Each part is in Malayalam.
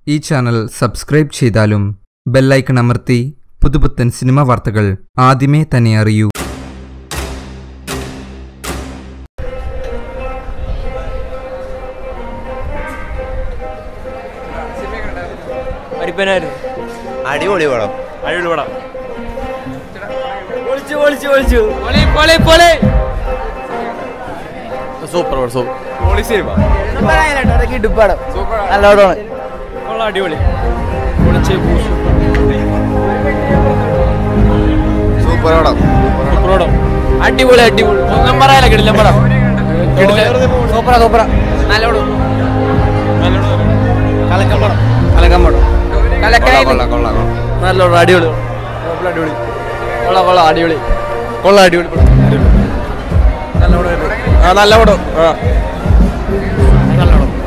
ഈ ചാനൽ സബ്സ്ക്രൈബ് ചെയ്താലും ബെല്ലൈക്കൺ അമർത്തി പുതുപുത്തൻ സിനിമ വാർത്തകൾ ആദ്യമേ തന്നെ അറിയൂ. അടിപൊളി പടം. സൂപ്പർ അടിപൊളി സൂപ്പർ പടം. അടിപൊളി അടിപൊളി ഒന്നും പറയാല കിടിലം പടം. സൂപ്പറാ സൂപ്പറാ നല്ല പടം. കലക്കം പടം നല്ല അടിപൊളി അടിപൊളി കൊള്ളാം അടിപൊളി അടിപൊളി നല്ല പടം. നല്ല പടം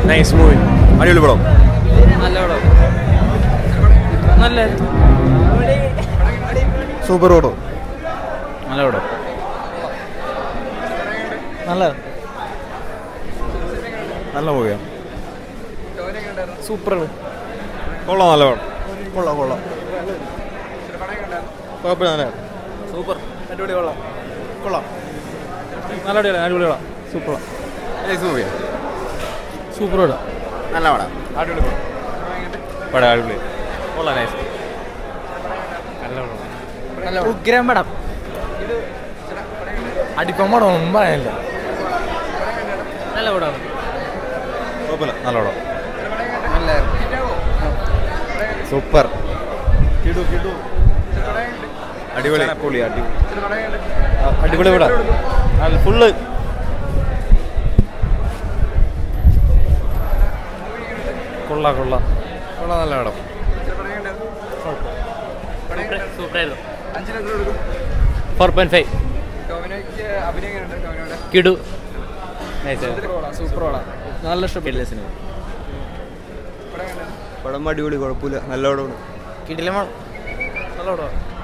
നൈസ് മൂവി. അടിപൊളി പടം. നല്ല പടം നല്ല സൂപ്പർ പടം. നല്ല പടം നല്ല നല്ല മൂവിയാ. സൂപ്പറാണ്. കൊള്ളാം. നല്ല പടം. കൊള്ളാം. കുഴപ്പമില്ല. സൂപ്പർ അടിപൊളി. കൊള്ളാം. നല്ല അടിപൊളി പടം. Super nice മൂവിയാ. സൂപ്പർ പടം. നല്ല പടം. അടിപൊളി പടം. അടിപൊളി. കൊള്ളാം. നൈസ്. നല്ല ഉഗ്രം പടം. അടിപ്പം പടം ഒന്നും പറയാനില്ല. നല്ല പടമാണ്. കുഴപ്പമില്ല. നല്ല പടം. സൂപ്പർ. അടിപൊളി. അടിപൊളി പടം. ഫുള്ള് കൊള്ളാം. നല്ല പടം. സൂപ്പറായിരുന്നു. 4.5 കിടു. സൂപ്പർ പടം. നല്ല ഇഷ്ടപ്പെട്ടില്ല സിനിമ. പടം അടിപൊളി. കുഴപ്പമില്ല. നല്ല പടമാണ്. കിടിലമാണ്. നല്ല പടമാണ്.